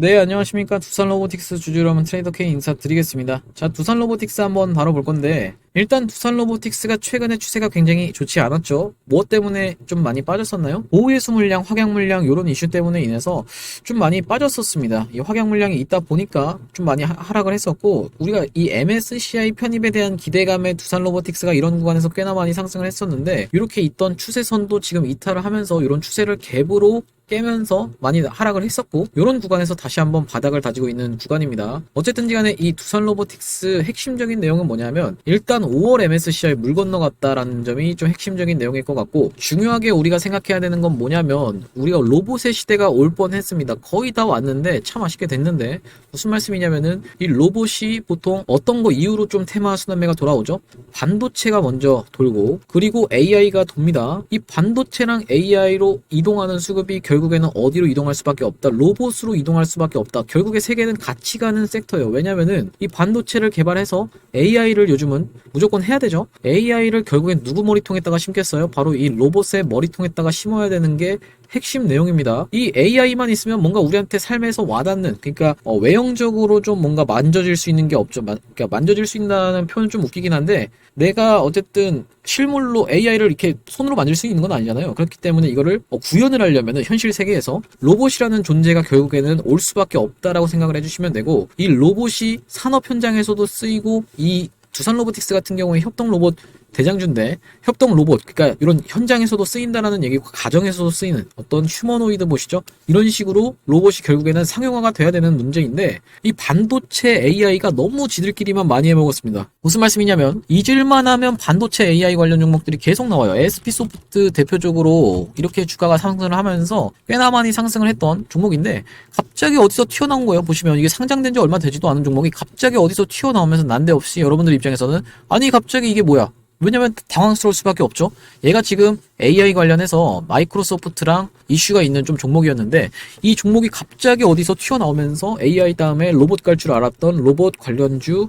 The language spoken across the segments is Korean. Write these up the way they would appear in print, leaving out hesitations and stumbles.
네, 안녕하십니까. 두산로보틱스 주주 여러분, 트레이더 K 인사드리겠습니다. 자, 두산로보틱스 한번 다뤄볼 건데, 일단 두산로보틱스가 최근에 추세가 굉장히 좋지 않았죠. 무엇 때문에 좀 많이 빠졌었나요? 보호예수 물량, 확약 물량 요런 이슈 때문에 인해서 좀 많이 빠졌었습니다. 이 확약 물량이 있다 보니까 좀 많이 하락을 했었고, 우리가 이 MSCI 편입에 대한 기대감에 두산로보틱스가 이런 구간에서 꽤나 많이 상승을 했었는데, 이렇게 있던 추세선도 지금 이탈을 하면서 이런 추세를 갭으로 깨면서 많이 하락을 했었고, 이런 구간에서 다시 한번 바닥을 다지고 있는 구간입니다. 어쨌든지 간에 이 두산로보틱스 핵심적인 내용은 뭐냐면, 일단 5월 MSCI 물 건너갔다라는 점이 좀 핵심적인 내용일 것 같고, 중요하게 우리가 생각해야 되는 건 뭐냐면, 우리가 로봇의 시대가 올 뻔했습니다. 거의 다 왔는데 참 아쉽게 됐는데, 무슨 말씀이냐면은 이 로봇이 보통 어떤 거 이후로 좀 테마 순환매가 돌아오죠. 반도체가 먼저 돌고, 그리고 AI가 돕니다. 이 반도체랑 AI로 이동하는 수급이 결국에는 어디로 이동할 수밖에 없다. 로봇으로 이동할 수밖에 없다. 결국에 세계는 같이 가는 섹터예요. 왜냐면은 이 반도체를 개발해서 AI를 요즘은 무조건 해야 되죠. AI를 결국엔 누구 머리통에다가 심겠어요? 바로 이 로봇의 머리통에다가 심어야 되는 게 핵심 내용입니다. 이 AI만 있으면 뭔가 우리한테 삶에서 와닿는, 그러니까 외형적으로 좀 뭔가 만져질 수 있는 게 없죠. 그러니까 만져질 수 있다는 표현은 좀 웃기긴 한데, 내가 어쨌든 실물로 AI를 이렇게 손으로 만질 수 있는 건 아니잖아요. 그렇기 때문에 이거를 구현을 하려면 현실 세계에서 로봇이라는 존재가 결국에는 올 수밖에 없다라고 생각을 해주시면 되고, 이 로봇이 산업 현장에서도 쓰이고, 이 두산로보틱스 같은 경우에 협동 로봇 대장주인데, 협동 로봇, 그러니까 이런 현장에서도 쓰인다라는 얘기고, 가정에서도 쓰이는 어떤 휴머노이드 보시죠? 이런 식으로 로봇이 결국에는 상용화가 돼야 되는 문제인데, 이 반도체 AI가 너무 지들끼리만 많이 해먹었습니다. 무슨 말씀이냐면, 잊을만 하면 반도체 AI 관련 종목들이 계속 나와요. SP소프트 대표적으로 이렇게 주가가 상승을 하면서 꽤나 많이 상승을 했던 종목인데, 갑자기 어디서 튀어나온 거예요. 보시면 이게 상장된 지 얼마 되지도 않은 종목이 갑자기 어디서 튀어나오면서 난데없이 여러분들 입장에서는, 아니 갑자기 이게 뭐야? 왜냐면 당황스러울 수밖에 없죠. 얘가 지금 AI 관련해서 마이크로소프트랑 이슈가 있는 좀 종목이었는데, 이 종목이 갑자기 어디서 튀어나오면서 AI 다음에 로봇 갈 줄 알았던 로봇 관련주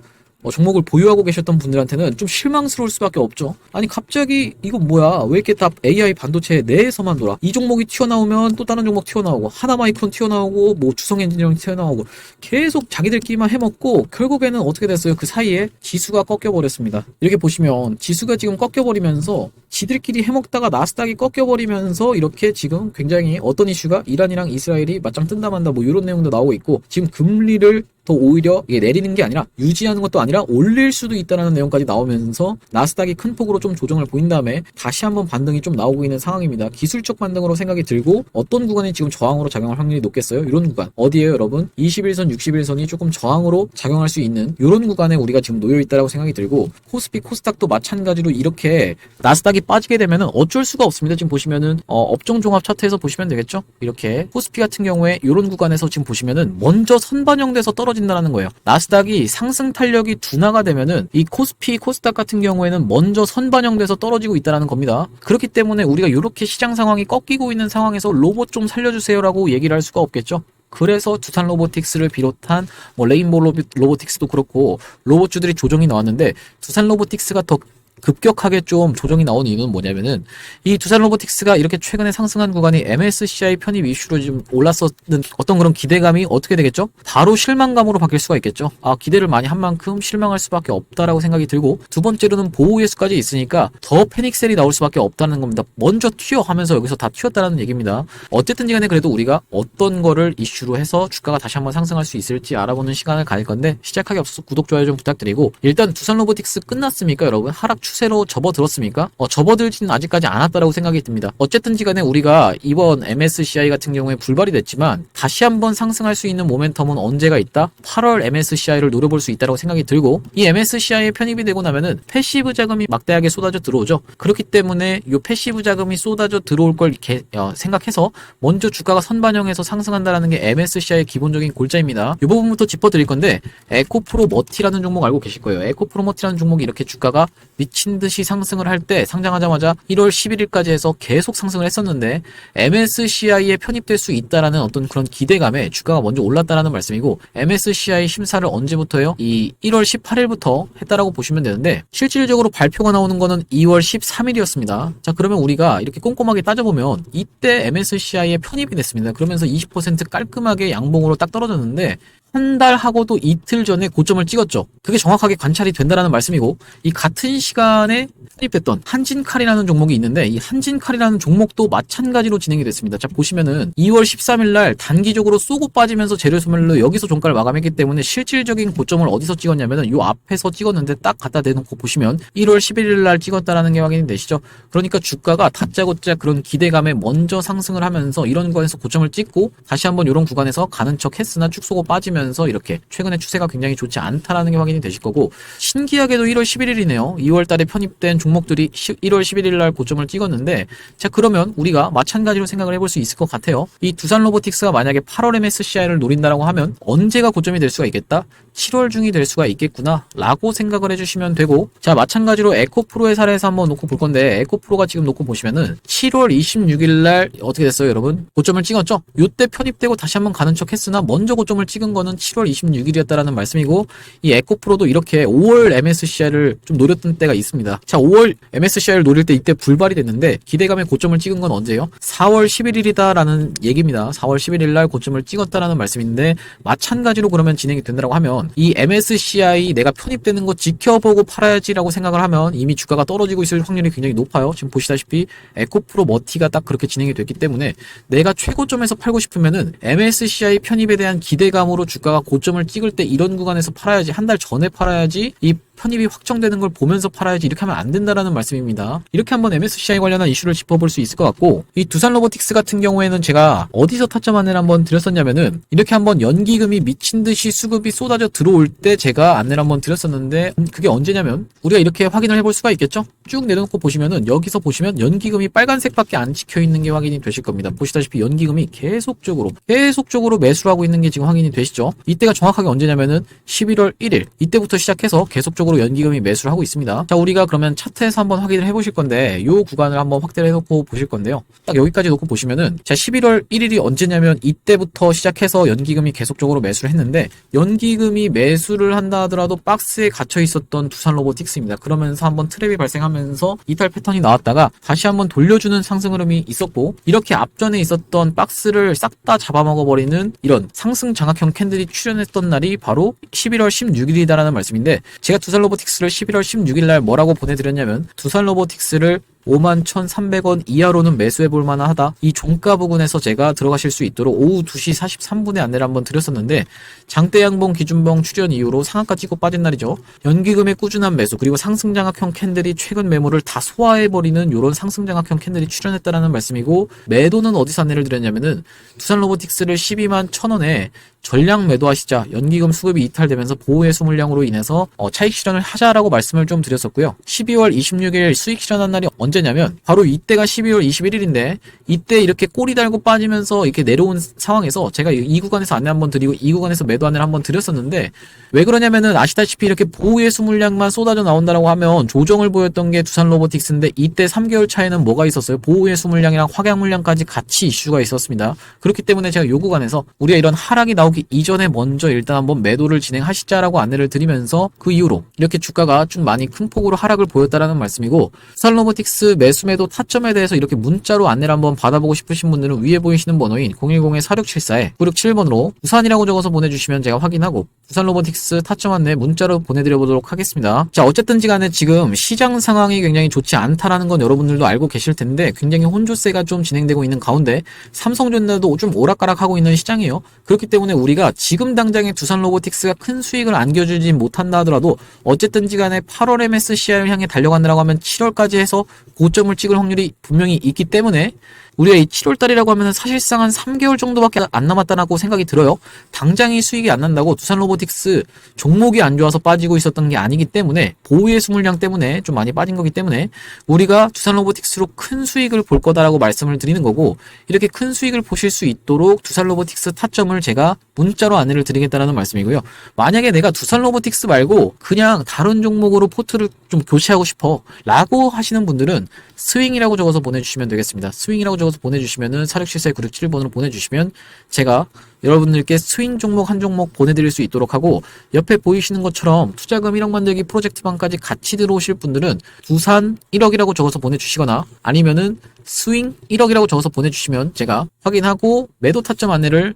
종목을 보유하고 계셨던 분들한테는 좀 실망스러울 수밖에 없죠. 아니 갑자기 이거 뭐야, 왜 이렇게 다 AI 반도체 내에서만 돌아, 이 종목이 튀어나오면 또 다른 종목 튀어나오고, 하나마이크론 튀어나오고, 뭐 주성 엔지니어링 튀어나오고, 계속 자기들끼리만 해먹고 결국에는 어떻게 됐어요? 그 사이에 지수가 꺾여버렸습니다. 이렇게 보시면 지수가 지금 꺾여버리면서, 지들끼리 해먹다가 나스닥이 꺾여버리면서 이렇게 지금 굉장히 어떤 이슈가, 이란이랑 이스라엘이 맞짱 뜬다 만다 뭐 이런 내용도 나오고 있고, 지금 금리를 더 오히려 이게 내리는 게 아니라 유지하는 것도 아니라 올릴 수도 있다는 내용까지 나오면서 나스닥이 큰 폭으로 좀 조정을 보인 다음에 다시 한번 반등이 좀 나오고 있는 상황입니다. 기술적 반등으로 생각이 들고, 어떤 구간이 지금 저항으로 작용할 확률이 높겠어요? 이런 구간 어디에요 여러분? 21선 61선이 조금 저항으로 작용할 수 있는 이런 구간에 우리가 지금 놓여 있다라고 생각이 들고, 코스피 코스닥도 마찬가지로 이렇게 나스닥이 빠지게 되면은 어쩔 수가 없습니다. 지금 보시면은 업종 종합 차트에서 보시면 되겠죠. 이렇게 코스피 같은 경우에 이런 구간에서 지금 보시면은 먼저 선반영돼서 떨어진다는 거예요. 나스닥이 상승 탄력이 둔화가 되면은 이 코스피 코스닥 같은 경우에는 먼저 선반영돼서 떨어지고 있다는 겁니다. 그렇기 때문에 우리가 이렇게 시장 상황이 꺾이고 있는 상황에서 로봇 좀 살려주세요라고 얘기를 할 수가 없겠죠. 그래서 두산로보틱스를 비롯한 뭐 레인보우 로보틱스도 그렇고 로봇주들이 조정이 나왔는데, 두산로보틱스가 더 급격하게 좀 조정이 나온 이유는 뭐냐면은, 이 두산로보틱스가 이렇게 최근에 상승한 구간이 MSCI 편입 이슈로 지금 올랐었는 어떤 그런 기대감이 어떻게 되겠죠? 바로 실망감으로 바뀔 수가 있겠죠. 아, 기대를 많이 한 만큼 실망할 수밖에 없다라고 생각이 들고, 두 번째로는 보호예수까지 있으니까 더 패닉셀이 나올 수밖에 없다는 겁니다. 먼저 튀어 하면서 여기서 다 튀었다는 얘기입니다. 어쨌든지 간에 그래도 우리가 어떤 거를 이슈로 해서 주가가 다시 한번 상승할 수 있을지 알아보는 시간을 가질 건데, 시작하기 앞서서 구독, 좋아요 좀 부탁드리고, 일단 두산로보틱스 끝났습니까 여러분? 하락 추세로 접어들었습니까? 접어들지는 아직까지 않았다라고 생각이 듭니다. 어쨌든지 간에 우리가 이번 MSCI 같은 경우에 불발이 됐지만 다시 한번 상승할 수 있는 모멘텀은 언제가 있다? 8월 MSCI를 노려볼 수 있다고 생각이 들고, 이 MSCI에 편입이 되고 나면은 패시브 자금이 막대하게 쏟아져 들어오죠. 그렇기 때문에 이 패시브 자금이 쏟아져 들어올 걸 생각해서 먼저 주가가 선반영해서 상승한다라는 게 MSCI의 기본적인 골자입니다. 이 부분부터 짚어드릴 건데, 에코프로 머티라는 종목 알고 계실 거예요. 에코프로 머티라는 종목이 이렇게 주가가 밑 미친 듯이 상승을 할 때 상장하자마자 1월 11일까지 해서 계속 상승을 했었는데 MSCI에 편입될 수 있다라는 어떤 그런 기대감에 주가가 먼저 올랐다라는 말씀이고, MSCI 심사를 언제부터요? 이 1월 18일부터 했다라고 보시면 되는데 실질적으로 발표가 나오는 거는 2월 13일이었습니다. 자, 그러면 우리가 이렇게 꼼꼼하게 따져보면 이때 MSCI에 편입이 됐습니다. 그러면서 20% 깔끔하게 양봉으로 딱 떨어졌는데 한 달 하고도 이틀 전에 고점을 찍었죠. 그게 정확하게 관찰이 된다라는 말씀이고, 이 같은 시간에 편입됐던 한진칼이라는 종목이 있는데 이 한진칼이라는 종목도 마찬가지로 진행이 됐습니다. 자, 보시면은 2월 13일 날 단기적으로 쏘고 빠지면서 재료 소멸로 여기서 종가를 마감했기 때문에 실질적인 고점을 어디서 찍었냐면은 요 앞에서 찍었는데 딱 갖다 대놓고 보시면 1월 11일 날 찍었다라는 게 확인이 되시죠. 그러니까 주가가 다짜고짜 그런 기대감에 먼저 상승을 하면서 이런 구간에서 고점을 찍고 다시 한번 이런 구간에서 가는 척 했으나 쭉 쏘고 빠지면서 이렇게 최근에 추세가 굉장히 좋지 않다라는 게 확인이 되실 거고, 신기하게도 1월 11일이네요. 2월 달에 편입된 종목들이 1월 11일 날 고점을 찍었는데, 자, 그러면 우리가 마찬가지로 생각을 해볼 수 있을 것 같아요. 이 두산로보틱스가 만약에 8월 MSCI를 노린다라고 하면 언제가 고점이 될 수가 있겠다? 7월 중이 될 수가 있겠구나 라고 생각을 해주시면 되고, 자, 마찬가지로 에코프로의 사례에서 한번 놓고 볼 건데, 에코프로가 지금 놓고 보시면은 7월 26일 날 어떻게 됐어요, 여러분? 고점을 찍었죠? 요때 편입되고 다시 한번 가는 척 했으나 먼저 고점을 찍은 거는 7월 26일이었다라는 말씀이고, 이 에코프로도 이렇게 5월 MSCI를 좀 노렸던 때가 있습니다. 자, 5월 MSCI를 노릴 때 이때 불발이 됐는데 기대감에 고점을 찍은 건 언제예요? 4월 11일이다라는 얘기입니다. 4월 11일 날 고점을 찍었다라는 말씀인데, 마찬가지로 그러면 진행이 된다라고 하면 이 MSCI 내가 편입되는 거 지켜보고 팔아야지라고 생각을 하면 이미 주가가 떨어지고 있을 확률이 굉장히 높아요. 지금 보시다시피 에코프로 머티가 딱 그렇게 진행이 됐기 때문에 내가 최고점에서 팔고 싶으면은 MSCI 편입에 대한 기대감으로 주가가 고점을 찍을 때 이런 구간에서 팔아야지, 한 달 전에 팔아야지, 이 편입이 확정되는 걸 보면서 팔아야지, 이렇게 하면 안 된다라는 말씀입니다. 이렇게 한번 MSCI 관련한 이슈를 짚어볼 수 있을 것 같고, 이 두산로보틱스 같은 경우에는 제가 어디서 타점 안내를 한번 드렸었냐면은 이렇게 한번 연기금이 미친 듯이 수급이 쏟아져 들어올 때 제가 안내를 한번 드렸었는데, 그게 언제냐면 우리가 이렇게 확인을 해볼 수가 있겠죠. 쭉 내려놓고 보시면은 여기서 보시면 연기금이 빨간색밖에 안 찍혀 있는 게 확인이 되실 겁니다. 보시다시피 연기금이 계속적으로 매수를 하고 있는 게 지금 확인이 되시죠. 이때가 정확하게 언제냐면은 11월 1일 이때부터 시작해서 계속적으로 연기금이 매수를 하고 있습니다. 자, 우리가 그러면 차트에서 한번 확인을 해보실 건데, 요 구간을 한번 확대를 해놓고 보실 건데요. 딱 여기까지 놓고 보시면은, 자, 11월 1일이 언제냐면 이때부터 시작해서 연기금이 계속적으로 매수를 했는데, 연기금이 매수를 한다 하더라도 박스에 갇혀 있었던 두산로보틱스입니다. 그러면서 한번 트랩이 발생하면서 이탈 패턴이 나왔다가 다시 한번 돌려주는 상승 흐름이 있었고, 이렇게 앞전에 있었던 박스를 싹 다 잡아먹어버리는 이런 상승 장악형 캔들이 출현했던 날이 바로 11월 16일이다라는 말씀인데, 제가 두산로보틱스를 11월 16일 날 뭐라고 보내드렸냐면, 두산로보틱스를 51,300원 이하로는 매수해볼 만하다. 이 종가 부근에서 제가 들어가실 수 있도록 오후 2시 43분에 안내를 한번 드렸었는데, 장대 양봉 기준봉 출현 이후로 상한가 찍고 빠진 날이죠. 연기금의 꾸준한 매수, 그리고 상승장악형 캔들이 최근 매물을 다 소화해버리는 이런 상승장악형 캔들이 출현했다라는 말씀이고, 매도는 어디서 안내를 드렸냐면은 두산로보틱스를 121,000원에 전량 매도하시자, 연기금 수급이 이탈되면서 보호해수 물량으로 인해서 차익 실현을 하자라고 말씀을 좀 드렸었고요. 12월 26일 수익 실현한 날이 언제냐면 바로 이때가 12월 21일인데, 이때 이렇게 꼬리 달고 빠지면서 이렇게 내려온 상황에서 제가 이 구간에서 안내 한번 드리고 이 구간에서 매도 안내를 한번 드렸었는데, 왜 그러냐면은 아시다시피 이렇게 보호해수 물량만 쏟아져 나온다라고 하면 조정을 보였던 게 두산로보틱스인데, 이때 3개월 차에는 뭐가 있었어요? 보호해수 물량이랑 확약 물량까지 같이 이슈가 있었습니다. 그렇기 때문에 제가 이 구간에서 우리가 이런 하락이 나오기 이전에 먼저 일단 한번 매도를 진행하시자라고 안내를 드리면서, 그 이후로 이렇게 주가가 좀 많이 큰 폭으로 하락을 보였다라는 말씀이고, 두산로보틱스 매수 매도 타점에 대해서 이렇게 문자로 안내를 한번 받아보고 싶으신 분들은 위에 보이시는 번호인 010-4674-9671번으로 부산이라고 적어서 보내주시면 제가 확인하고 두산로보틱스 타점 안내 문자로 보내드려보도록 하겠습니다. 자, 어쨌든지 간에 지금 시장 상황이 굉장히 좋지 않다라는 건 여러분들도 알고 계실 텐데, 굉장히 혼조세가 좀 진행되고 있는 가운데 삼성전자도 좀 오락가락하고 있는 시장이에요. 그렇기 때문에 우리가 지금 당장에 두산로보틱스가 큰 수익을 안겨주지 못한다 하더라도 어쨌든지 간에 8월 MSCI를 향해 달려간다고 하면 7월까지 해서 고점을 찍을 확률이 분명히 있기 때문에 우리가 이 7월달이라고 하면 사실상 한 3개월 정도밖에 안 남았다고 생각이 들어요. 당장이 수익이 안 난다고 두산로보틱스 종목이 안 좋아서 빠지고 있었던 게 아니기 때문에 보유의 수물량 때문에 좀 많이 빠진 거기 때문에 우리가 두산로보틱스로 큰 수익을 볼 거다라고 말씀을 드리는 거고, 이렇게 큰 수익을 보실 수 있도록 두산로보틱스 타점을 제가 문자로 안내를 드리겠다라는 말씀이고요. 만약에 내가 두산로보틱스 말고 그냥 다른 종목으로 포트를 좀 교체하고 싶어 라고 하시는 분들은 스윙이라고 적어서 보내주시면 되겠습니다. 스윙이라고 적어서 보내주시면은 4674-967번으로 보내주시면 제가 여러분들께 스윙 종목 한 종목 보내드릴 수 있도록 하고, 옆에 보이시는 것처럼 투자금 1억 만들기 프로젝트방까지 같이 들어오실 분들은 두산 1억이라고 적어서 보내주시거나 아니면은 스윙 1억이라고 적어서 보내주시면 제가 확인하고 매도 타점 안내를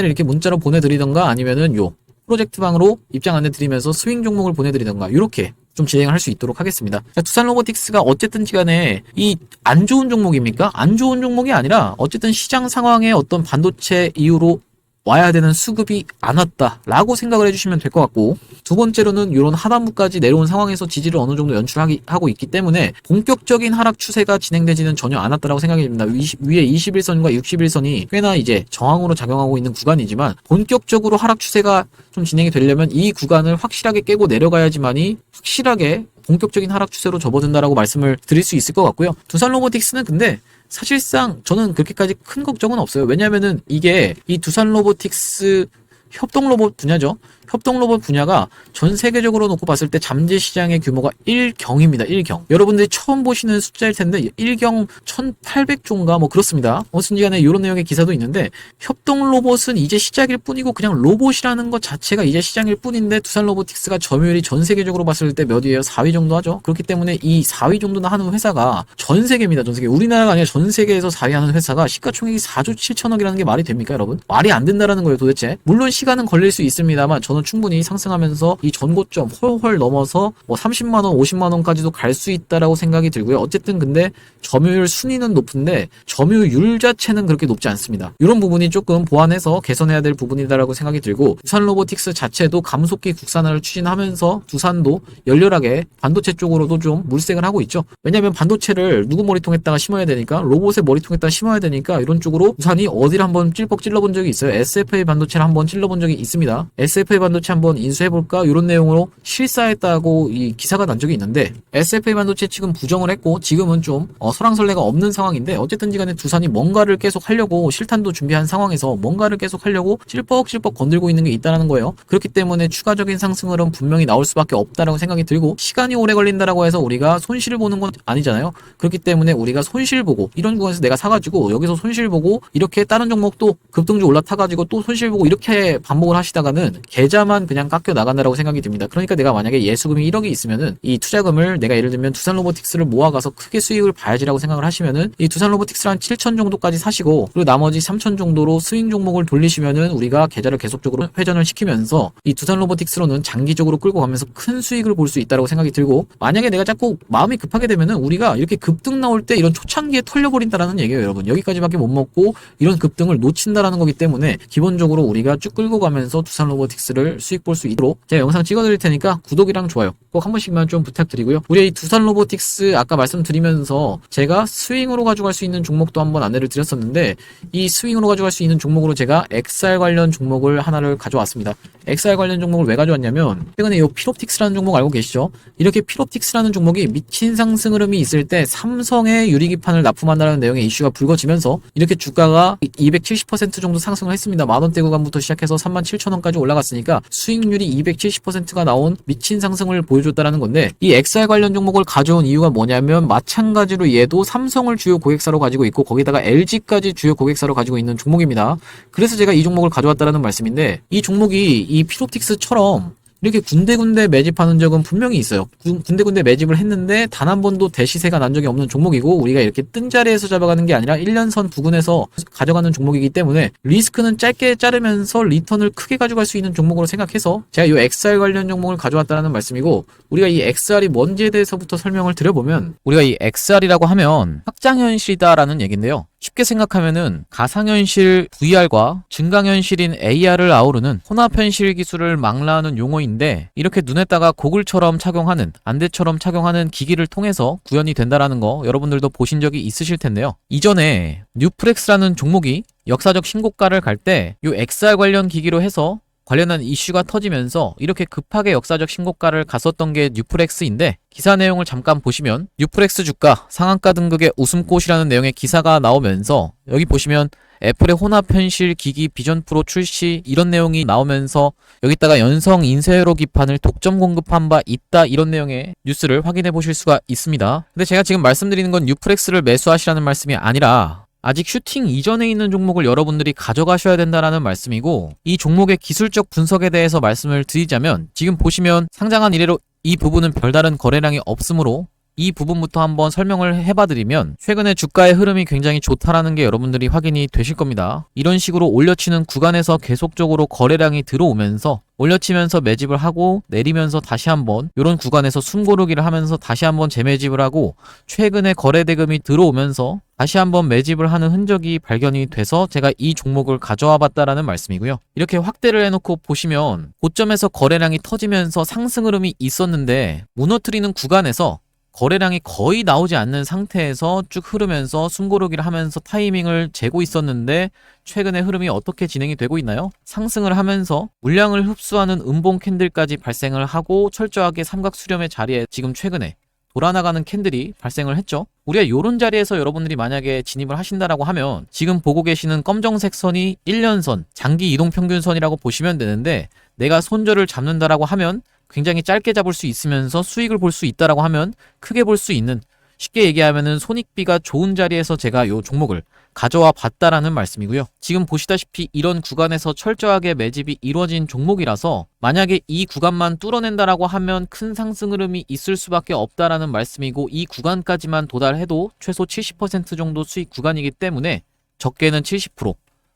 이렇게 문자로 보내드리던가 아니면은 요 프로젝트방으로 입장 안내 드리면서 스윙 종목을 보내드리던가 이렇게 좀 진행을 할 수 있도록 하겠습니다. 자, 두산로보틱스가 어쨌든 간에 이 안 좋은 종목입니까? 안 좋은 종목이 아니라 어쨌든 시장 상황에 어떤 반도체 이유로 와야 되는 수급이 안 왔다라고 생각을 해주시면 될 것 같고, 두 번째로는 이런 하단부까지 내려온 상황에서 지지를 어느 정도 연출하고 있기 때문에 본격적인 하락 추세가 진행되지는 전혀 않았다라고 생각이 듭니다. 위에 21선과 61선이 꽤나 이제 저항으로 작용하고 있는 구간이지만 본격적으로 하락 추세가 좀 진행이 되려면 이 구간을 확실하게 깨고 내려가야지만이 확실하게 본격적인 하락 추세로 접어든다라고 말씀을 드릴 수 있을 것 같고요. 두산로보틱스는 근데 사실상 저는 그렇게까지 큰 걱정은 없어요. 왜냐면은 이게 이 두산로보틱스 협동로봇 분야죠. 협동로봇 분야가 전 세계적으로 놓고 봤을 때 잠재 시장의 규모가 1경입니다. 1경. 여러분들이 처음 보시는 숫자일 텐데 1경 1800조인가 뭐 그렇습니다. 어쨌든 간에 이런 내용의 기사도 있는데, 협동로봇은 이제 시작일 뿐이고 그냥 로봇이라는 것 자체가 이제 시장일 뿐인데 두산로보틱스가 점유율이 전 세계적으로 봤을 때 몇 위예요? 4위 정도 하죠. 그렇기 때문에 이 4위 정도나 하는 회사가 전 세계입니다. 전 세계. 우리나라가 아니라 전 세계에서 4위 하는 회사가 시가총액이 4조 7천억이라는 게 말이 됩니까, 여러분? 말이 안 된다라는 거예요, 도대체. 물론 시간은 걸릴 수 있습니다만 저는 충분히 상승하면서 이 전고점 훨훨 넘어서 뭐 30만원, 50만원까지도 갈 수 있다라고 생각이 들고요. 어쨌든 근데 점유율 순위는 높은데 점유율 자체는 그렇게 높지 않습니다. 이런 부분이 조금 보완해서 개선해야 될 부분이다라고 생각이 들고, 두산로보틱스 자체도 감속기 국산화를 추진하면서 두산도 열렬하게 반도체 쪽으로도 좀 물색을 하고 있죠. 왜냐하면 반도체를 누구 머리통에다가 심어야 되니까, 로봇의 머리통에다가 심어야 되니까 이런 쪽으로 두산이 어디를 한번 찔뻑 찔러본 적이 있어요. SFA 반도체를 한번 찔러본 적이 있습니다. SFA 반도체 한번 인수해볼까? 이런 내용으로 실사했다고 이 기사가 난 적이 있는데, SFA 반도체 지금 부정을 했고 지금은 좀 설랑설레가 없는 상황인데, 어쨌든지 간에 두산이 뭔가를 계속 하려고 실탄도 준비한 상황에서 뭔가를 계속 하려고 찔뻑찔뻑 건들고 있는 게 있다는 거예요. 그렇기 때문에 추가적인 상승률은 분명히 나올 수밖에 없다라고 생각이 들고, 시간이 오래 걸린다라고 해서 우리가 손실을 보는 건 아니잖아요. 그렇기 때문에 우리가 손실 보고, 이런 구간에서 내가 사가지고 여기서 손실 보고 이렇게 다른 종목도 급등주 올라타가지고 또 손실 보고 이렇게 반복을 하시다가는 계좌만 그냥 깎여 나간다라고 생각이 듭니다. 그러니까 내가 만약에 예수금이 1억이 있으면은 이 투자금을 내가 예를 들면 두산로보틱스를 모아가서 크게 수익을 봐야지라고 생각을 하시면은 이 두산로보틱스를 한 7천 정도까지 사시고, 그리고 나머지 3천 정도로 스윙 종목을 돌리시면은 우리가 계좌를 계속적으로 회전을 시키면서 이 두산로보틱스로는 장기적으로 끌고 가면서 큰 수익을 볼 수 있다라고 생각이 들고, 만약에 내가 자꾸 마음이 급하게 되면은 우리가 이렇게 급등 나올 때 이런 초창기에 털려버린다라는 얘기예요, 여러분. 여기까지밖에 못 먹고 이런 급등을 놓친다라는 거기 때문에 기본적으로 우리가 쭉 끌고 가면서 두산로보틱스를 수익 볼 수 있도록 제가 영상 찍어드릴 테니까 구독이랑 좋아요 꼭 한 번씩만 좀 부탁드리고요. 우리 이 두산로보틱스 아까 말씀드리면서 제가 스윙으로 가져갈 수 있는 종목도 한번 안내를 드렸었는데, 이 스윙으로 가져갈 수 있는 종목으로 제가 XR 관련 종목을 하나를 가져왔습니다. XR 관련 종목을 왜 가져왔냐면, 최근에 이 필옵틱스라는 종목 알고 계시죠? 이렇게 필옵틱스라는 종목이 미친 상승 흐름이 있을 때 삼성의 유리기판을 납품한다는 내용의 이슈가 불거지면서 이렇게 주가가 270% 정도 상승을 했습니다. 만원대 구간부터 시작해서 37,000원까지 올라갔으니까 수익률이 270%가 나온 미친 상승을 보여줬다라는 건데, 이 XR 관련 종목을 가져온 이유가 뭐냐면, 마찬가지로 얘도 삼성을 주요 고객사로 가지고 있고 거기다가 LG까지 주요 고객사로 가지고 있는 종목입니다. 그래서 제가 이 종목을 가져왔다라는 말씀인데, 이 종목이 이 필옵틱스처럼 이렇게 군데군데 매집하는 적은 분명히 있어요. 군데군데 매집을 했는데 단 한 번도 대시세가 난 적이 없는 종목이고, 우리가 이렇게 뜬 자리에서 잡아가는 게 아니라 1년선 부근에서 가져가는 종목이기 때문에 리스크는 짧게 자르면서 리턴을 크게 가져갈 수 있는 종목으로 생각해서 제가 이 XR 관련 종목을 가져왔다는 말씀이고, 우리가 이 XR이 뭔지에 대해서부터 설명을 드려보면, 우리가 이 XR이라고 하면 확장현실이다라는 얘기인데요. 쉽게 생각하면은 가상현실 VR과 증강현실인 AR을 아우르는 혼합현실 기술을 망라하는 용어인데, 이렇게 눈에다가 고글처럼 착용하는, 안대처럼 착용하는 기기를 통해서 구현이 된다라는 거 여러분들도 보신 적이 있으실 텐데요. 이전에 뉴프렉스라는 종목이 역사적 신고가를 갈 때 이 XR 관련 기기로 해서 관련한 이슈가 터지면서 이렇게 급하게 역사적 신고가를 갔었던 게 뉴프렉스인데, 기사 내용을 잠깐 보시면 뉴프렉스 주가 상한가 등극의 웃음꽃이라는 내용의 기사가 나오면서 여기 보시면 애플의 혼합현실 기기 비전 프로 출시 이런 내용이 나오면서 여기다가 연성 인쇄회로 기판을 독점 공급한 바 있다 이런 내용의 뉴스를 확인해 보실 수가 있습니다. 근데 제가 지금 말씀드리는 건 뉴프렉스를 매수하시라는 말씀이 아니라 아직 슈팅 이전에 있는 종목을 여러분들이 가져가셔야 된다라는 말씀이고, 이 종목의 기술적 분석에 대해서 말씀을 드리자면 지금 보시면 상장한 이래로 이 부분은 별다른 거래량이 없으므로 이 부분부터 한번 설명을 해봐드리면, 최근에 주가의 흐름이 굉장히 좋다라는 게 여러분들이 확인이 되실 겁니다. 이런 식으로 올려치는 구간에서 계속적으로 거래량이 들어오면서 올려치면서 매집을 하고 내리면서 다시 한번 이런 구간에서 숨고르기를 하면서 다시 한번 재매집을 하고, 최근에 거래 대금이 들어오면서 다시 한번 매집을 하는 흔적이 발견이 돼서 제가 이 종목을 가져와 봤다라는 말씀이고요. 이렇게 확대를 해놓고 보시면 고점에서 거래량이 터지면서 상승 흐름이 있었는데 무너뜨리는 구간에서 거래량이 거의 나오지 않는 상태에서 쭉 흐르면서 숨고르기를 하면서 타이밍을 재고 있었는데, 최근에 흐름이 어떻게 진행이 되고 있나요? 상승을 하면서 물량을 흡수하는 음봉 캔들까지 발생을 하고 철저하게 삼각 수렴의 자리에 지금 최근에 돌아나가는 캔들이 발생을 했죠. 우리가 요런 자리에서 여러분들이 만약에 진입을 하신다라고 하면 지금 보고 계시는 검정색 선이 1년선, 장기 이동평균선이라고 보시면 되는데, 내가 손절을 잡는다라고 하면 굉장히 짧게 잡을 수 있으면서 수익을 볼 수 있다라고 하면 크게 볼 수 있는, 쉽게 얘기하면은 손익비가 좋은 자리에서 제가 요 종목을 가져와 봤다라는 말씀이고요. 지금 보시다시피 이런 구간에서 철저하게 매집이 이루어진 종목이라서 만약에 이 구간만 뚫어낸다라고 하면 큰 상승 흐름이 있을 수밖에 없다라는 말씀이고, 이 구간까지만 도달해도 최소 70% 정도 수익 구간이기 때문에 적게는 70%,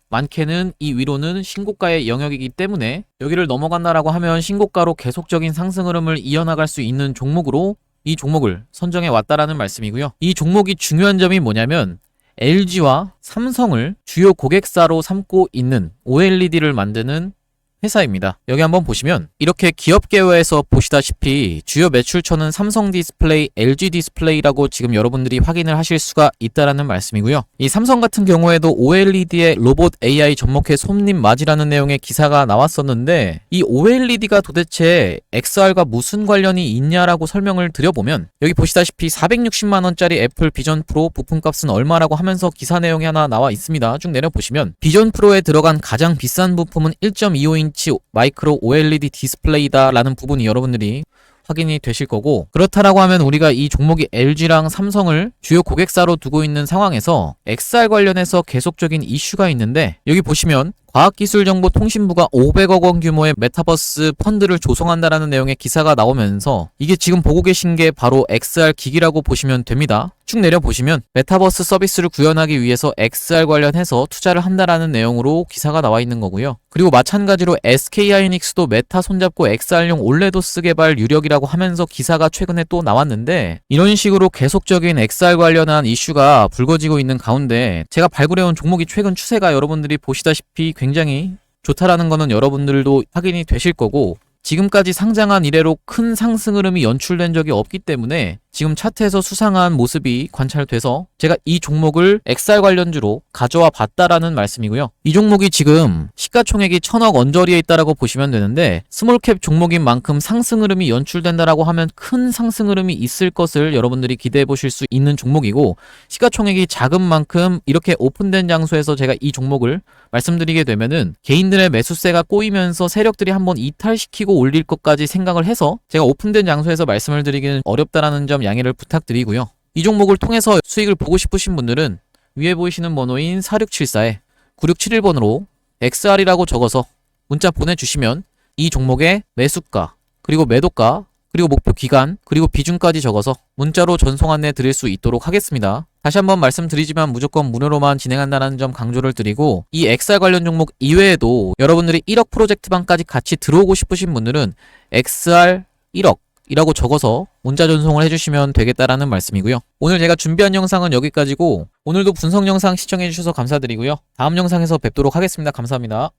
많게는 이 위로는 신고가의 영역이기 때문에 여기를 넘어간다라고 하면 신고가로 계속적인 상승 흐름을 이어나갈 수 있는 종목으로 이 종목을 선정해 왔다라는 말씀이고요. 이 종목이 중요한 점이 뭐냐면 LG와 삼성을 주요 고객사로 삼고 있는 OLED를 만드는 회사입니다. 여기 한번 보시면 이렇게 기업계열에서 보시다시피 주요 매출처는 삼성 디스플레이, LG 디스플레이라고 지금 여러분들이 확인을 하실 수가 있다라는 말씀이고요. 이 삼성 같은 경우에도 OLED의 로봇 AI 접목해 손님 맞이라는 내용의 기사가 나왔었는데, 이 OLED가 도대체 XR과 무슨 관련이 있냐라고 설명을 드려보면, 여기 보시다시피 460만원짜리 애플 비전 프로 부품값은 얼마라고 하면서 기사 내용이 하나 나와 있습니다. 쭉 내려보시면 비전 프로에 들어간 가장 비싼 부품은 1.25인치 마이크로 OLED 디스플레이다 라는 부분이 여러분들이 확인이 되실 거고, 그렇다라고 하면 우리가 이 종목이 LG랑 삼성을 주요 고객사로 두고 있는 상황에서 XR 관련해서 계속적인 이슈가 있는데, 여기 보시면 과학기술정보통신부가 500억 원 규모의 메타버스 펀드를 조성한다라는 내용의 기사가 나오면서 이게 지금 보고 계신 게 바로 XR 기기라고 보시면 됩니다. 쭉 내려보시면 메타버스 서비스를 구현하기 위해서 XR 관련해서 투자를 한다라는 내용으로 기사가 나와 있는 거고요. 그리고 마찬가지로 SK하이닉스도 메타 손잡고 XR용 올레도스 개발 유력이라고 하면서 기사가 최근에 또 나왔는데, 이런 식으로 계속적인 XR 관련한 이슈가 불거지고 있는 가운데 제가 발굴해온 종목이 최근 추세가 여러분들이 보시다시피 굉장히 좋다라는 거는 여러분들도 확인이 되실 거고, 지금까지 상장한 이래로 큰 상승 흐름이 연출된 적이 없기 때문에 지금 차트에서 수상한 모습이 관찰돼서 제가 이 종목을 XR 관련주로 가져와 봤다라는 말씀이고요. 이 종목이 지금 시가총액이 1000억 언저리에 있다라고 보시면 되는데, 스몰캡 종목인 만큼 상승 흐름이 연출된다라고 하면 큰 상승 흐름이 있을 것을 여러분들이 기대해 보실 수 있는 종목이고, 시가총액이 작은 만큼 이렇게 오픈된 장소에서 제가 이 종목을 말씀드리게 되면은 개인들의 매수세가 꼬이면서 세력들이 한번 이탈시키고 올릴 것까지 생각을 해서 제가 오픈된 장소에서 말씀을 드리기는 어렵다라는 점 양해를 부탁드리고요. 이 종목을 통해서 수익을 보고 싶으신 분들은 위에 보이시는 번호인 4674에 9671번으로 XR이라고 적어서 문자 보내주시면 이 종목의 매수가, 그리고 매도가, 그리고 목표 기간, 그리고 비중까지 적어서 문자로 전송 안내 드릴 수 있도록 하겠습니다. 다시 한번 말씀드리지만 무조건 무료로만 진행한다는 점 강조를 드리고, 이 XR 관련 종목 이외에도 여러분들이 1억 프로젝트방까지 같이 들어오고 싶으신 분들은 XR 1억, 이라고 적어서 문자 전송을 해주시면 되겠다라는 말씀이고요. 오늘 제가 준비한 영상은 여기까지고 오늘도 분석 영상 시청해주셔서 감사드리고요. 다음 영상에서 뵙도록 하겠습니다. 감사합니다.